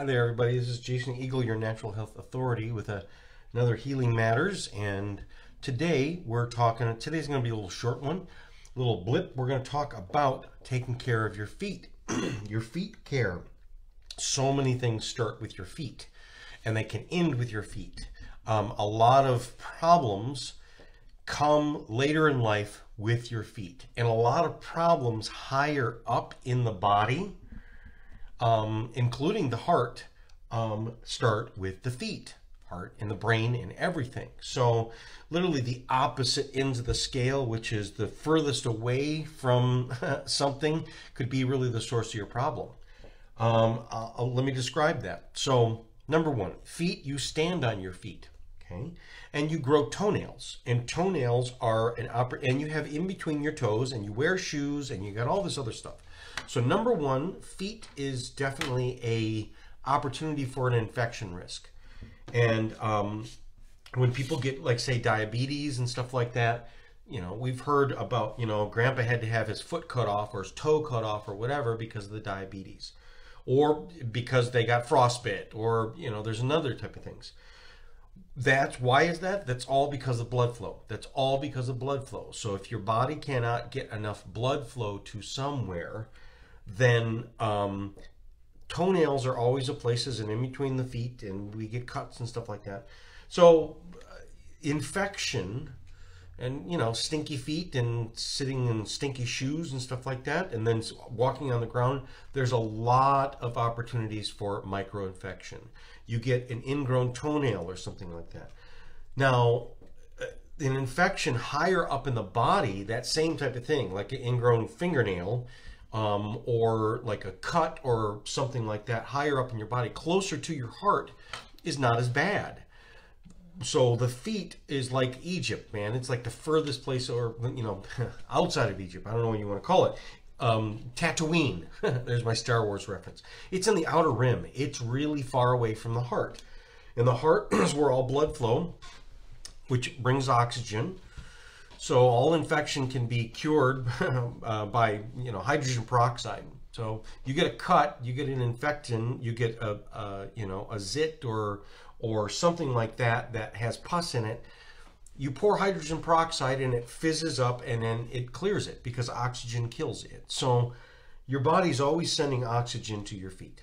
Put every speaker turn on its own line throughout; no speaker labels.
Hi there, everybody. This is Jason Eagle, your natural health authority, with another Healing Matters. And today's going to be a little short one, a little blip. We're going to talk about taking care of your feet, your feet care. So many things start with your feet, and they can end with your feet. A lot of problems come later in life with your feet, and a lot of problems higher up in the body, including the heart, start with the feet, heart and the brain and everything. So literally the opposite ends of the scale, which is the furthest away from something, could be really the source of your problem. Let me describe that. So number one, feet, you stand on your feet, okay? And you grow toenails, and toenails are and you have in between your toes, and you wear shoes, and you got all this other stuff. So number one, feet is definitely a opportunity for an infection risk. And when people get, like, say, diabetes and stuff like that, you know, we've heard about, you know, grandpa had to have his foot cut off or his toe cut off or whatever because of the diabetes, or because they got frostbite, or, you know, there's another type of things. Why is that? That's all because of blood flow. That's all because of blood flow. So if your body cannot get enough blood flow to somewhere, then toenails are always the places and in between the feet, and we get cuts and stuff like that. So infection and, you know, stinky feet and sitting in stinky shoes and stuff like that, and then walking on the ground, there's a lot of opportunities for microinfection. You get an ingrown toenail or something like that. Now, an infection higher up in the body, that same type of thing, like an ingrown fingernail, or like a cut or something like that, higher up in your body, closer to your heart, is not as bad. So the feet is like Egypt, man. It's like the furthest place, or, you know, outside of Egypt. I don't know what you want to call it. Tatooine. There's my Star Wars reference. It's in the outer rim. It's really far away from the heart. And the heart is where all blood flow, which brings oxygen. So all infection can be cured by, you know, hydrogen peroxide. So you get a cut, you get an infection, you get you know, a zit or something like that that has pus in it. You pour hydrogen peroxide and it fizzes up, and then it clears it because oxygen kills it. So your body's always sending oxygen to your feet.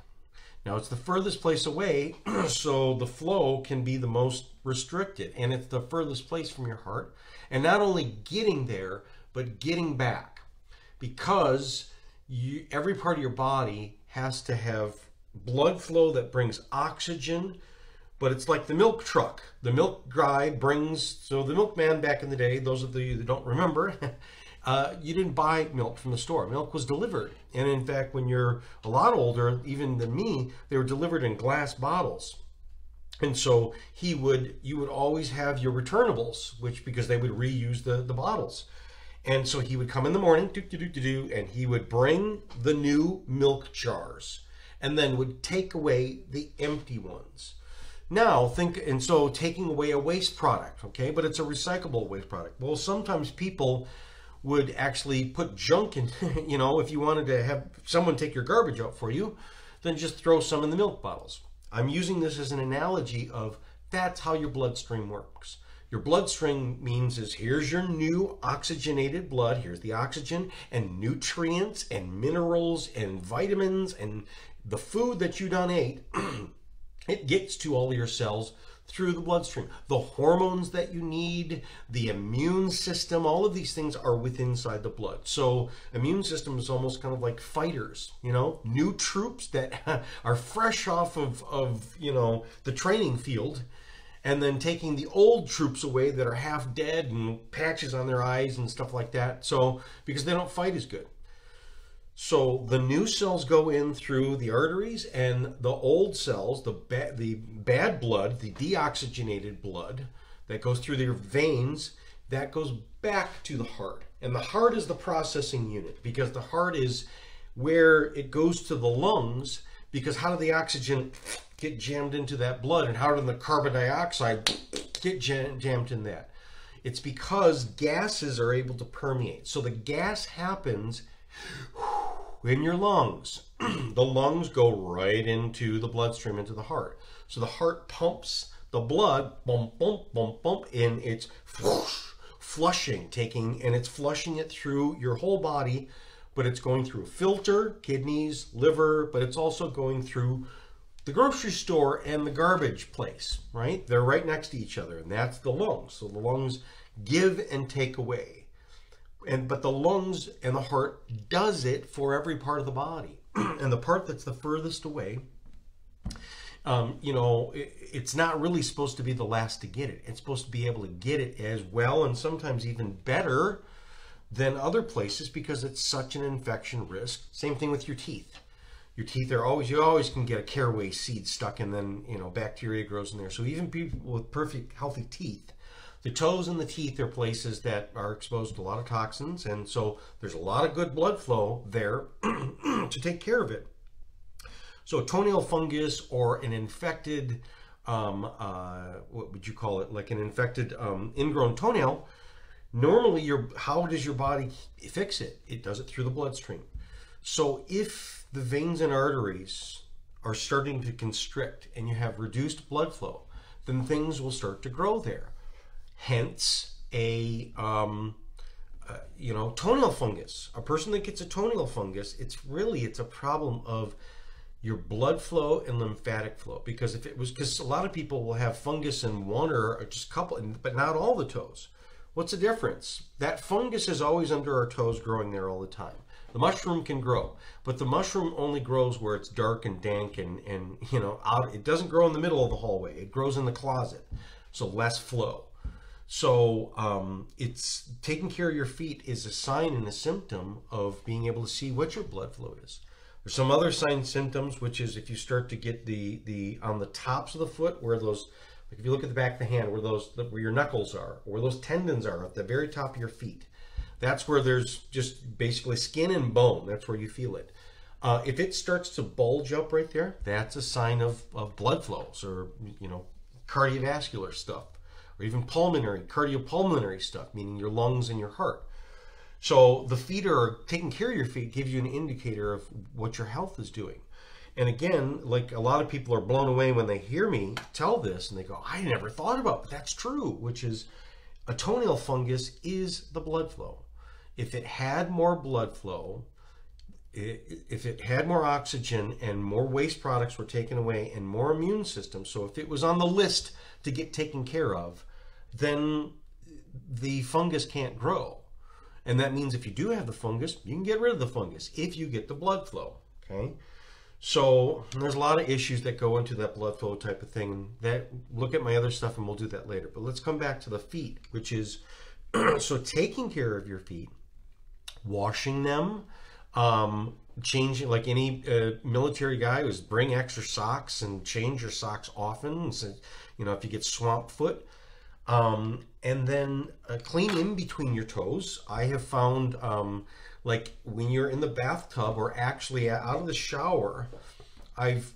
Now, it's the furthest place away, so the flow can be the most restricted, and it's the furthest place from your heart. And not only getting there, but getting back, because every part of your body has to have blood flow that brings oxygen. But it's like the milk truck. The milk guy so the milkman back in the day, those of you that don't remember, you didn't buy milk from the store. Milk was delivered. And in fact, when you're a lot older, even than me, they were delivered in glass bottles. And so you would always have your returnables, because they would reuse the bottles. And so he would come in the morning, and he would bring the new milk jars, and then would take away the empty ones. Now so taking away a waste product, okay, but it's a recyclable waste product. Well, sometimes people would actually put junk in, you know, if you wanted to have someone take your garbage out for you, then just throw some in the milk bottles. I'm using this as an analogy of that's how your bloodstream works. Your bloodstream means here's your new oxygenated blood, here's the oxygen and nutrients and minerals and vitamins and the food that you done ate. It gets to all your cells through the bloodstream. The hormones that you need, the immune system, all of these things are within inside the blood. So immune system is almost kind of like fighters, you know, new troops that are fresh off of you know, the training field, and then taking the old troops away that are half dead and patches on their eyes and stuff like that. So because they don't fight as good. So the new cells go in through the arteries, and the old cells, the bad blood, the deoxygenated blood that goes through their veins, that goes back to the heart. And the heart is the processing unit, because the heart is where it goes to the lungs, because how did the oxygen get jammed into that blood, and how did the carbon dioxide get jammed in that? It's because gases are able to permeate. So the gas happens in your lungs. The lungs go right into the bloodstream, into the heart. So the heart pumps the blood, bump, bump, bump, bump, and it's flushing, and it's flushing it through your whole body, but it's going through a filter, kidneys, liver, but it's also going through the grocery store and the garbage place, right? They're right next to each other, and that's the lungs. So the lungs give and take away. But the lungs and the heart does it for every part of the body. And the part that's the furthest away, it's not really supposed to be the last to get it. It's supposed to be able to get it as well and sometimes even better than other places because it's such an infection risk. Same thing with your teeth. Your teeth are always, you always can get a caraway seed stuck and then, bacteria grows in there. So even people with perfect healthy teeth, the toes and the teeth are places that are exposed to a lot of toxins. And so there's a lot of good blood flow there to take care of it. So a toenail fungus or an infected, what would you call it? Like an infected ingrown toenail. Normally, how does your body fix it? It does it through the bloodstream. So if the veins and arteries are starting to constrict and you have reduced blood flow, then things will start to grow there. Hence, a toenail fungus. A person that gets a toenail fungus, it's a problem of your blood flow and lymphatic flow. Because because a lot of people will have fungus in one or just a couple, but not all the toes. What's the difference? That fungus is always under our toes, growing there all the time. The mushroom can grow, but the mushroom only grows where it's dark and dank and out. It doesn't grow in the middle of the hallway. It grows in the closet, so less flow. So it's taking care of your feet is a sign and a symptom of being able to see what your blood flow is. There's some other signs, symptoms, which is if you start to get the on the tops of the foot where those, like if you look at the back of the hand where your knuckles are, or where those tendons are at the very top of your feet, that's where there's just basically skin and bone. That's where you feel it. If it starts to bulge up right there, that's a sign of blood flows or cardiovascular stuff, or even cardiopulmonary stuff, meaning your lungs and your heart. So the feet taking care of your feet gives you an indicator of what your health is doing. And again, like a lot of people are blown away when they hear me tell this and they go, I never thought about it, but that's true, which is a toenail fungus is the blood flow. If it had more blood flow, if it had more oxygen and more waste products were taken away and more immune system, so if it was on the list to get taken care of, then the fungus can't grow. And that means if you do have the fungus, you can get rid of the fungus if you get the blood flow, okay? So there's a lot of issues that go into that blood flow type of thing. Look at my other stuff and we'll do that later. But let's come back to the feet, which is, so taking care of your feet, washing them, changing, like any military guy was bring extra socks and change your socks often. So, if you get swamp foot, and then clean in between your toes. I have found, like when you're in the bathtub or actually out of the shower, I've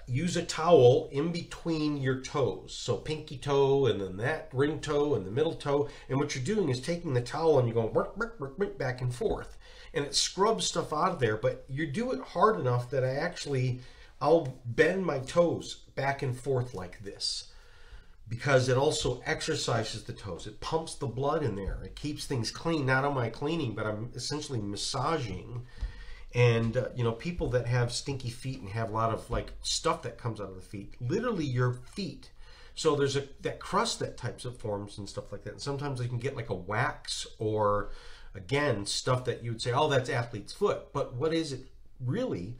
used a towel in between your toes. So pinky toe and then that ring toe and the middle toe. And what you're doing is taking the towel and you're going work, work, work, work, back and forth. And it scrubs stuff out of there, but you do it hard enough that I'll bend my toes back and forth like this, because it also exercises the toes. It pumps the blood in there. It keeps things clean. Not only am I cleaning, but I'm essentially massaging. And, people that have stinky feet and have a lot of like stuff that comes out of the feet, literally your feet. So there's that crust that types of forms and stuff like that. And sometimes they can get like a wax or, again, stuff that you would say, oh, that's athlete's foot. But what is it really?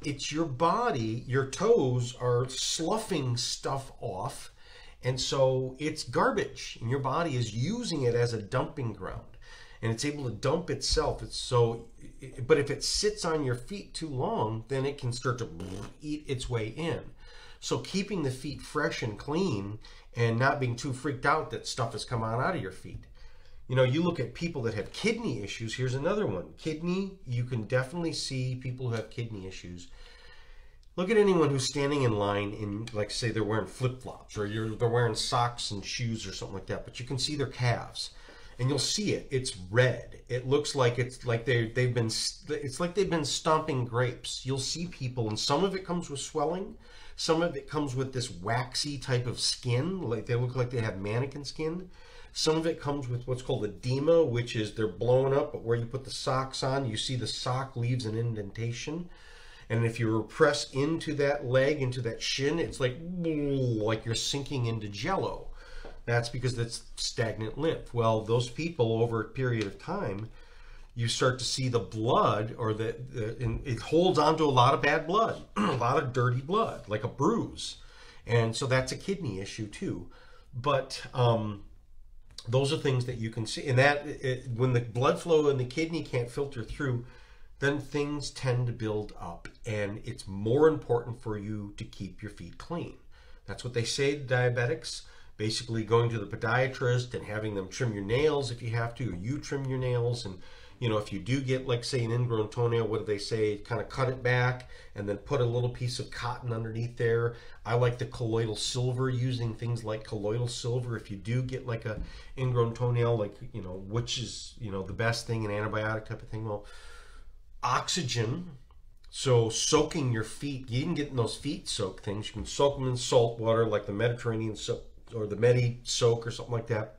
It's your body. Your toes are sloughing stuff off. And so it's garbage, and your body is using it as a dumping ground, and it's able to dump itself. But if it sits on your feet too long, then it can start to eat its way in. So keeping the feet fresh and clean and not being too freaked out that stuff has come out of your feet. You look at people that have kidney issues. Here's another one. Kidney, you can definitely see people who have kidney issues. Look at anyone who's standing in line in, like, say they're wearing flip-flops or they're wearing socks and shoes or something like that, but you can see their calves. and you'll see it. It's red. It looks like it's like they've been stomping grapes. You'll see people, and some of it comes with swelling. Some of it comes with this waxy type of skin, like they look like they have mannequin skin. Some of it comes with what's called edema, which is they're blowing up, but where you put the socks on, you see the sock leaves an indentation. And if you press into that leg, into that shin, it's like you're sinking into jello. That's because that's stagnant lymph. Well, those people over a period of time, you start to see the blood, or it holds onto a lot of bad blood, a lot of dirty blood, like a bruise. And so that's a kidney issue too. But those are things that you can see. And when the blood flow in the kidney can't filter through, then things tend to build up. And it's more important for you to keep your feet clean. That's what they say to diabetics. Basically going to the podiatrist and having them trim your nails if you have to, or you trim your nails. And you know, if you do get, like, say, an ingrown toenail, what do they say? Kind of cut it back and then put a little piece of cotton underneath there. I like the colloidal silver, using things like colloidal silver. If you do get like a ingrown toenail, like, you know, which is, you know, the best thing, an antibiotic type of thing. Well, oxygen. So soaking your feet, you can get in those feet soak things. You can soak them in salt water, like the Mediterranean soak or the Medi soak or something like that.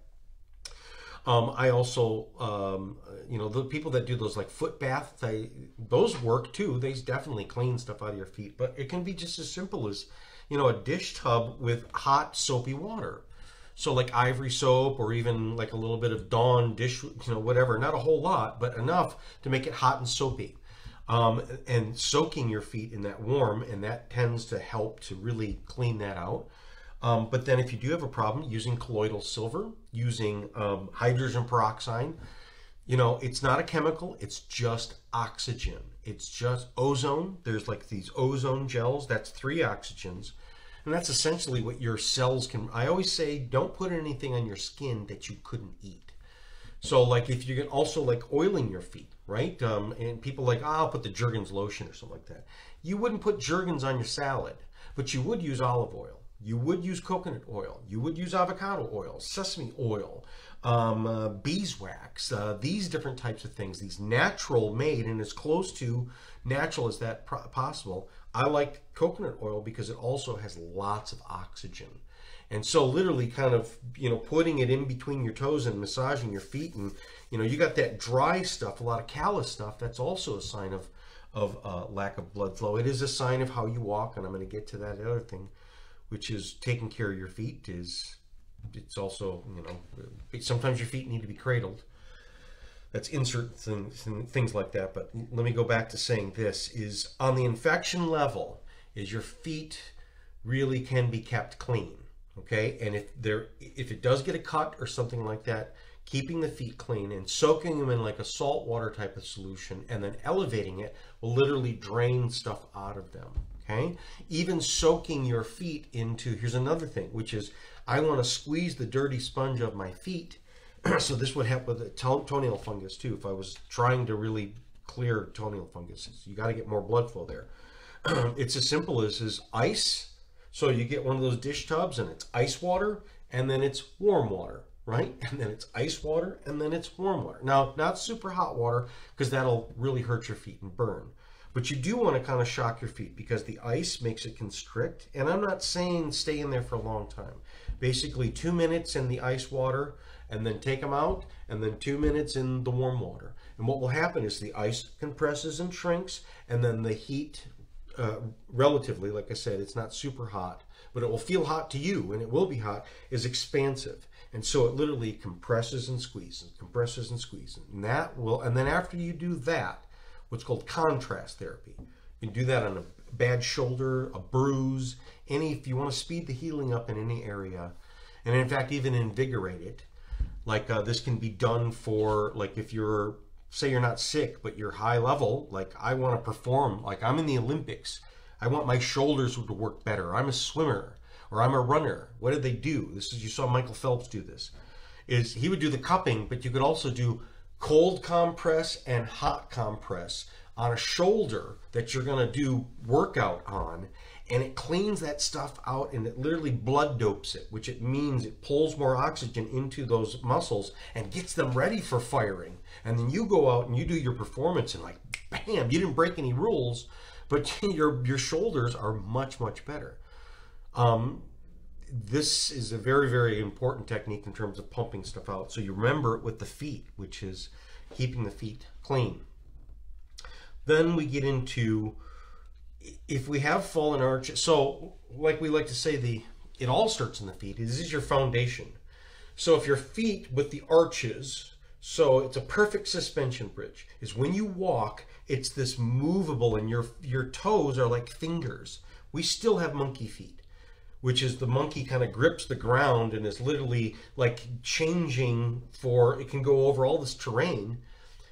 I also, you know, the people that do those like foot baths, those work too. They definitely clean stuff out of your feet, but it can be just as simple as, you know, a dish tub with hot soapy water. So like Ivory soap, or even like a little bit of Dawn dish, you know, whatever, not a whole lot, but enough to make it hot and soapy. And soaking your feet in that warm, and that tends to help to really clean that out. But then if you do have a problem, using colloidal silver, using hydrogen peroxide, you know, it's not a chemical, it's just oxygen. It's just ozone. There's like these ozone gels, that's 3 oxygens. And that's essentially what your cells can, I always say, don't put anything on your skin that you couldn't eat. So like if you can also like oiling your feet, right? And people like, oh, I'll put the Jergens lotion or something like that. You wouldn't put Jergens on your salad, but you would use olive oil. You would use coconut oil. You would use avocado oil, sesame oil, beeswax, these different types of things, these natural made, and as close to natural as that possible. I like coconut oil because it also has lots of oxygen. And so literally kind of, you know, putting it in between your toes and massaging your feet, and, you know, you got that dry stuff, a lot of callus stuff, that's also a sign of lack of blood flow. It is a sign of how you walk, and I'm going to get to that other thing, which is taking care of your feet. It's also, you know, sometimes your feet need to be cradled. That's insert things like that. But let me go back to saying this is, on the infection level, is your feet really can be kept clean. Okay, and if it does get a cut or something like that, keeping the feet clean and soaking them in like a salt water type of solution and then elevating it will literally drain stuff out of them. Okay, even soaking your feet into, here's another thing, which is I want to squeeze the dirty sponge of my feet. So this would help with the toenail fungus too. If I was trying to really clear toenail fungus, you got to get more blood flow there. It's as simple as ice. So you get one of those dish tubs, and it's ice water, and then it's warm water, right? And then it's ice water, and then it's warm water. Now, not super hot water, because that'll really hurt your feet and burn. But you do want to kind of shock your feet, because the ice makes it constrict. And I'm not saying stay in there for a long time. Basically 2 minutes in the ice water, and then take them out, and then 2 minutes in the warm water. And what will happen is the ice compresses and shrinks, and then the heat, relatively, like I said, it's not super hot, but it will feel hot to you, and it will be hot, is expansive. And so it literally compresses and squeezes, compresses and squeezes. And and then after you do that, what's called contrast therapy. You can do that on a bad shoulder, a bruise, if you want to speed the healing up in any area, and in fact even invigorate it. Like this can be done for, like, if you're, say you're not sick, but you're high level, like I want to perform, like I'm in the Olympics. I want my shoulders to work better. I'm a swimmer, or I'm a runner. What did they do? This is, you saw Michael Phelps do this. Is he would do the cupping, but you could also do cold compress and hot compress on a shoulder that you're going to do workout on, and it cleans that stuff out, and it literally blood dopes it, which it means it pulls more oxygen into those muscles and gets them ready for firing. And then you go out and you do your performance, and like, bam, you didn't break any rules, but your shoulders are much, much better. This is a very, very important technique in terms of pumping stuff out. So you remember it with the feet, which is keeping the feet clean. Then we get into, if we have fallen arches, so like we like to say, it all starts in the feet. This is your foundation. So if your feet with the arches, so it's a perfect suspension bridge, is when you walk, it's this movable, and your toes are like fingers. We still have monkey feet, which is the monkey kind of grips the ground and is literally like changing for, it can go over all this terrain.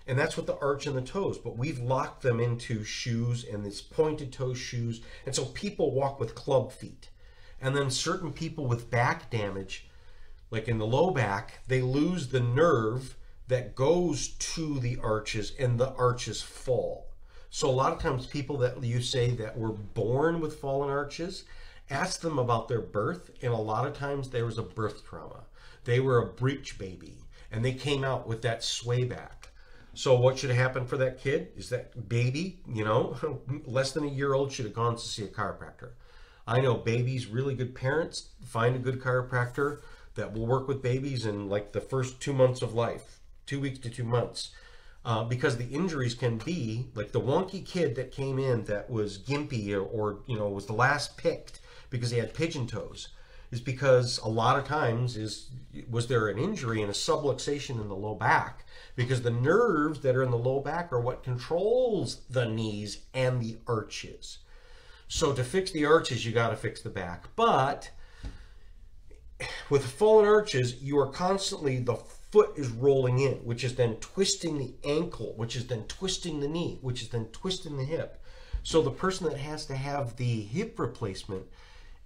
And that's what the arch in the toes, but we've locked them into shoes and these pointed toe shoes. And so people walk with club feet. And then certain people with back damage, like in the low back, they lose the nerve that goes to the arches, and the arches fall. So a lot of times people that you say that were born with fallen arches, ask them about their birth, and a lot of times there was a birth trauma. They were a breech baby, and they came out with that sway back. So what should have happened for that kid is that baby, you know, less than a year old, should have gone to see a chiropractor. I know babies, really good parents, find a good chiropractor that will work with babies in like the first 2 months of life, 2 weeks to 2 months. Because the injuries can be like the wonky kid that came in that was gimpy, or you know, was the last picked because he had pigeon toes, is because a lot of times was there an injury and a subluxation in the low back, because the nerves that are in the low back are what controls the knees and the arches. So to fix the arches, you got to fix the back. But with fallen arches, you are constantly, the foot is rolling in, which is then twisting the ankle, which is then twisting the knee, which is then twisting the hip. So the person that has to have the hip replacement,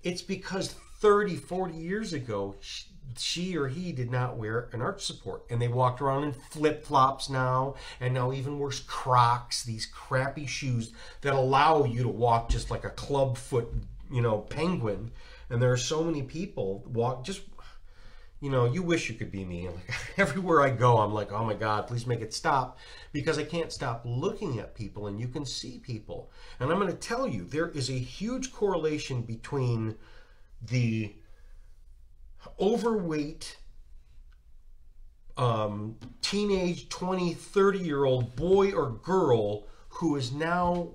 it's because 30, 40 years ago, she or he did not wear an arch support, and they walked around in flip-flops now, and now even worse, Crocs, these crappy shoes that allow you to walk just like a club foot, you know, penguin. And there are so many people walk just, you know, you wish you could be me. Like, everywhere I go, I'm like, oh my God, please make it stop, because I can't stop looking at people, and you can see people. And I'm going to tell you, there is a huge correlation between the overweight teenage 20, 30-year-old boy or girl who is now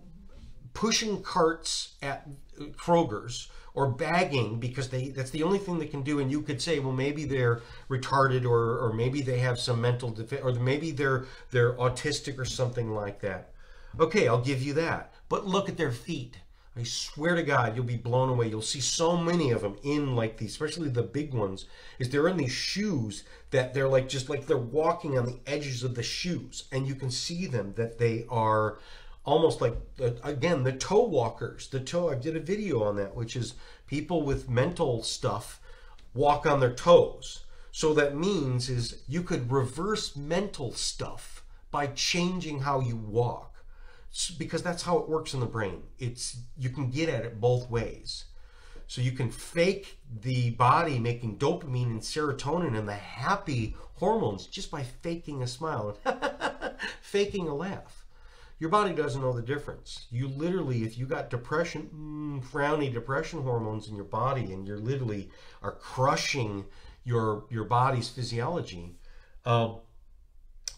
pushing carts at Kroger's or bagging because that's the only thing they can do. And you could say, well, maybe they're retarded, or maybe they have some mental or maybe they're autistic or something like that. Okay, I'll give you that. But look at their feet. I swear to God, you'll be blown away. You'll see so many of them in like these, especially the big ones, is they're in these shoes that they're like, just like they're walking on the edges of the shoes. And you can see them that they are almost like, again, the toe walkers. I did a video on that, which is people with mental stuff walk on their toes. So that means is you could reverse mental stuff by changing how you walk. Because that's how it works in the brain. You can get at it both ways. So you can fake the body making dopamine and serotonin and the happy hormones just by faking a smile and faking a laugh. Your body doesn't know the difference. You literally, if you got depression, frowny depression hormones in your body, and you literally are crushing your body's physiology,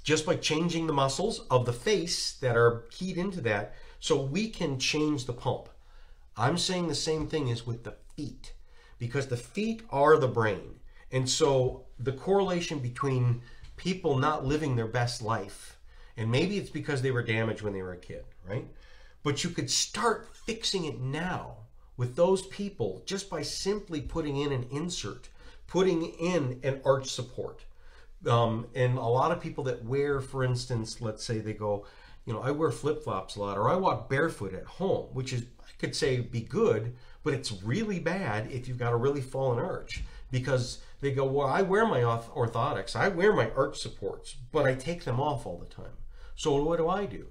just by changing the muscles of the face that are keyed into that, so we can change the pump. I'm saying the same thing is with the feet, because the feet are the brain. And so the correlation between people not living their best life, and maybe it's because they were damaged when they were a kid, right? But you could start fixing it now with those people just by simply putting in an insert, putting in an arch support. And a lot of people that wear, for instance, let's say they go, you know, I wear flip-flops a lot, or I walk barefoot at home, which is, I could say, be good, but it's really bad if you've got a really fallen arch, because they go, well, I wear my orthotics, I wear my arch supports, but I take them off all the time. So what do?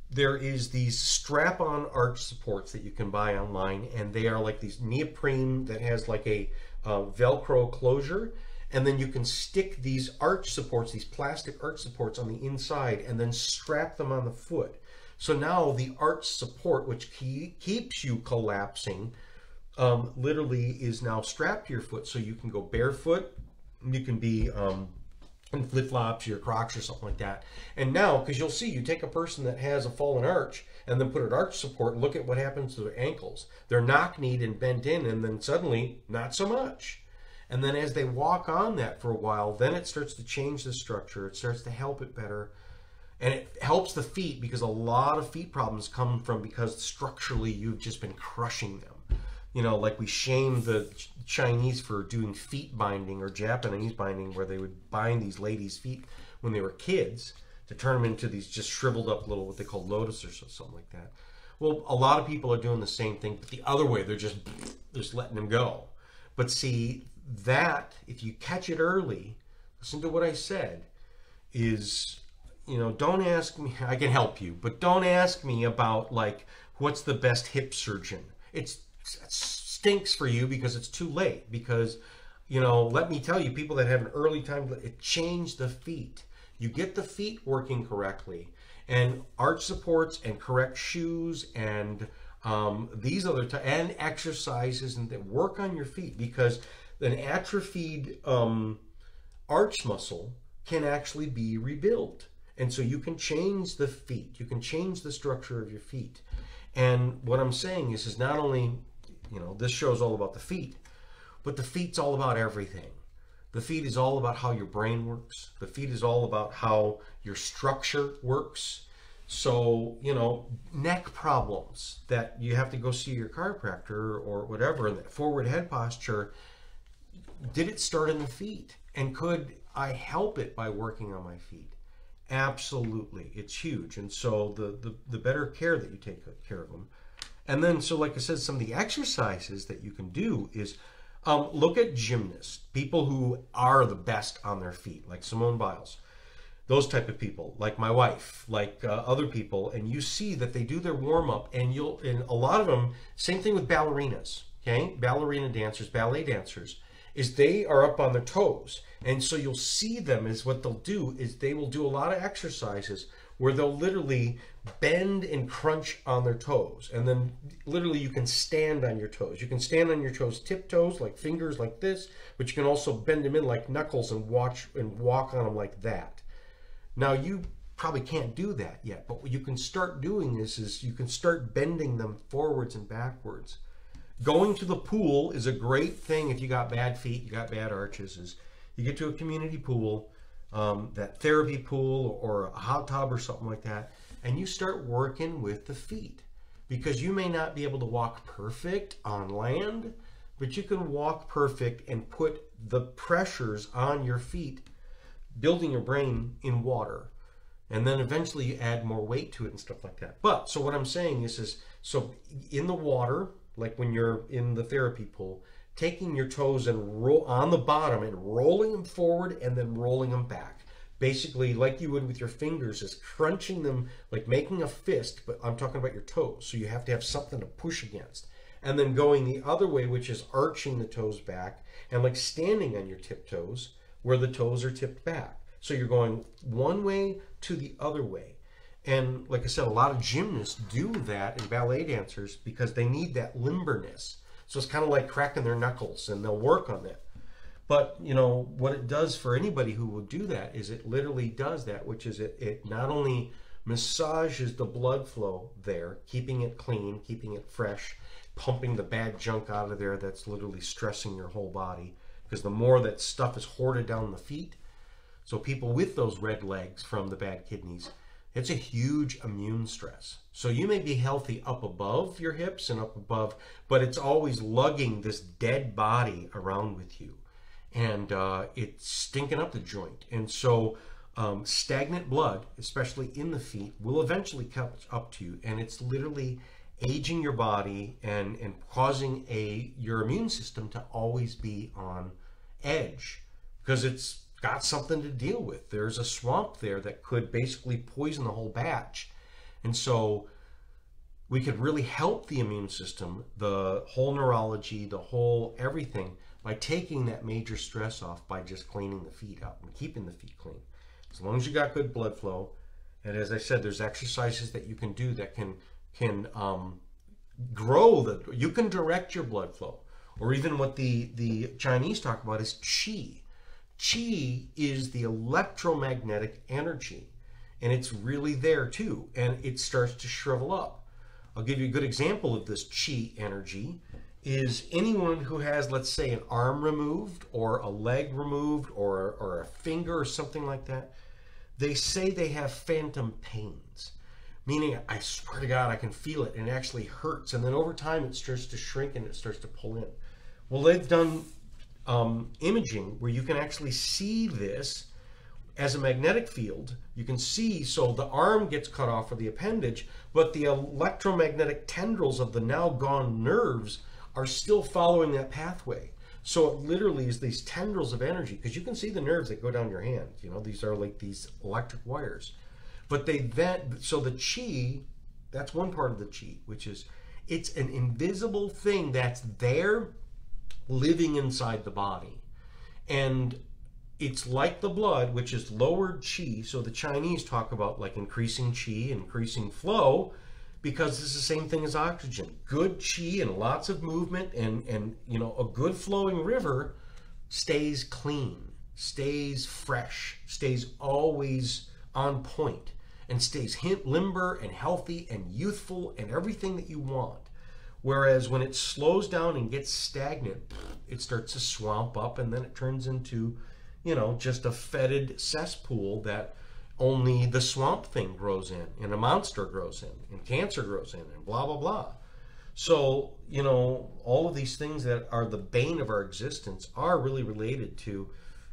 there is these strap-on arch supports that you can buy online, and they are like these neoprene that has like a Velcro closure, and then you can stick these arch supports, these plastic arch supports on the inside, and then strap them on the foot. So now the arch support, which keeps you collapsing, literally is now strapped to your foot, so you can go barefoot, you can be in flip-flops, your Crocs or something like that. And now, because you'll see, you take a person that has a fallen arch and then put an arch support, and look at what happens to their ankles. They're knock-kneed and bent in, and then suddenly, not so much. And then as they walk on that for a while, then it starts to change the structure. It starts to help it better. And it helps the feet, because a lot of feet problems come from because structurally you've just been crushing them. You know, like we shame the Chinese for doing feet binding or Japanese binding, where they would bind these ladies' feet when they were kids to turn them into these just shriveled up little, what they call lotuses or something like that. Well, a lot of people are doing the same thing, but the other way, they're just letting them go. But see, that, if you catch it early, listen to what I said, is, you know, don't ask me, I can help you, but don't ask me about like, what's the best hip surgeon. It stinks for you because it's too late. Because, you know, let me tell you, people that have an early time, it changed the feet. You get the feet working correctly, and arch supports and correct shoes and these other and exercises and that work on your feet, because an atrophied arch muscle can actually be rebuilt. And so you can change the feet, you can change the structure of your feet. And what I'm saying is not only, you know, this show is all about the feet, but the feet's all about everything. The feet is all about how your brain works. The feet is all about how your structure works. So, you know, neck problems that you have to go see your chiropractor or whatever, and that forward head posture, did it start in the feet? And could I help it by working on my feet? Absolutely, it's huge. And so the better care that you take care of them. And then, so like I said, some of the exercises that you can do is look at gymnasts, people who are the best on their feet, like Simone Biles, those type of people, like my wife, like other people, and you see that they do their warm-up, and a lot of them, same thing with ballerinas, okay? Ballerina dancers, ballet dancers, is they are up on their toes. And so you'll see them, is what they'll do is they will do a lot of exercises where they'll literally bend and crunch on their toes. And then literally you can stand on your toes. You can stand on your toes, tiptoes, like fingers like this, but you can also bend them in like knuckles and walk on them like that. Now you probably can't do that yet, but what you can start doing is you can start bending them forwards and backwards. Going to the pool is a great thing if you got bad feet, you got bad arches, is you get to a community pool, that therapy pool or a hot tub or something like that, and you start working with the feet. Because you may not be able to walk perfect on land, but you can walk perfect and put the pressures on your feet, building your brain in water. And then eventually you add more weight to it and stuff like that. But, so what I'm saying is so in the water, like when you're in the therapy pool, taking your toes and roll on the bottom and rolling them forward and then rolling them back. Basically, like you would with your fingers, is crunching them, like making a fist, but I'm talking about your toes. So you have to have something to push against. And then going the other way, which is arching the toes back and like standing on your tiptoes where the toes are tipped back. So you're going one way to the other way. And like I said, a lot of gymnasts do that, and ballet dancers, because they need that limberness. So it's kind of like cracking their knuckles, and they'll work on that. But, you know, what it does for anybody who will do that is it literally does that, which is it not only massages the blood flow there, keeping it clean, keeping it fresh, pumping the bad junk out of there that's literally stressing your whole body. Because the more that stuff is hoarded down the feet, so people with those red legs from the bad kidneys, it's a huge immune stress. So you may be healthy up above your hips and up above, but it's always lugging this dead body around with you. And it's stinking up the joint. And so stagnant blood, especially in the feet, will eventually catch up to you. And it's literally aging your body and causing your immune system to always be on edge, because it's got something to deal with. There's a swamp there that could basically poison the whole batch. And so we could really help the immune system, the whole neurology, the whole everything, by taking that major stress off by just cleaning the feet up and keeping the feet clean. As long as you got good blood flow, and as I said, there's exercises that you can do that can grow the. You can direct your blood flow, or even what the Chinese talk about is qi. Qi is the electromagnetic energy, and it's really there too, and it starts to shrivel up. I'll give you a good example of this qi energy. Is anyone who has, let's say, an arm removed or a leg removed or a finger or something like that, they say they have phantom pains, meaning I swear to God, I can feel it and it actually hurts. And then over time, it starts to shrink and it starts to pull in. Well, they've done imaging where you can actually see this as a magnetic field. You can see, so the arm gets cut off or the appendage, but the electromagnetic tendrils of the now gone nerves are still following that pathway. So it literally is these tendrils of energy, because you can see the nerves that go down your hand. You know, these are like these electric wires. But they then, so the qi, that's one part of the qi, which is, it's an invisible thing that's there living inside the body. And it's like the blood, which is lowered qi. So the Chinese talk about like increasing qi, increasing flow, because it's the same thing as oxygen. Good qi and lots of movement and you know, a good flowing river stays clean, stays fresh, stays always on point, and stays limber and healthy and youthful and everything that you want. Whereas when it slows down and gets stagnant, it starts to swamp up, and then it turns into, you know, just a fetid cesspool that only the swamp thing grows in, and a monster grows in, and cancer grows in, and blah, blah, blah. So, you know, all of these things that are the bane of our existence are really related to,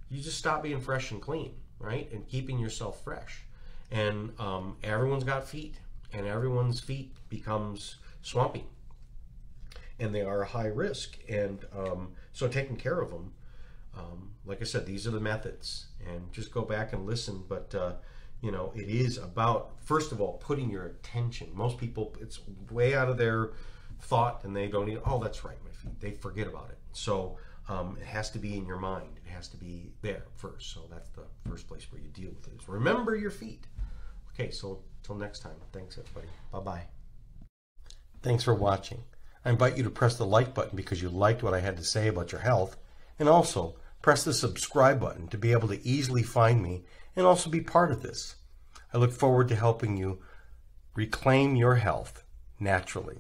you just stop being fresh and clean, right? And keeping yourself fresh. And everyone's got feet, and everyone's feet becomes swampy. And they are high risk. And so taking care of them, like I said, these are the methods. And just go back and listen. But, you know, it is about, first of all, putting your attention. Most people, it's way out of their thought, and they don't even, oh, that's right, my feet. They forget about it. So it has to be in your mind. It has to be there first. So that's the first place where you deal with it, is remember your feet. Okay, so till next time. Thanks, everybody. Bye-bye. Thanks for watching. I invite you to press the like button because you liked what I had to say about your health, and also press the subscribe button to be able to easily find me and also be part of this. I look forward to helping you reclaim your health naturally.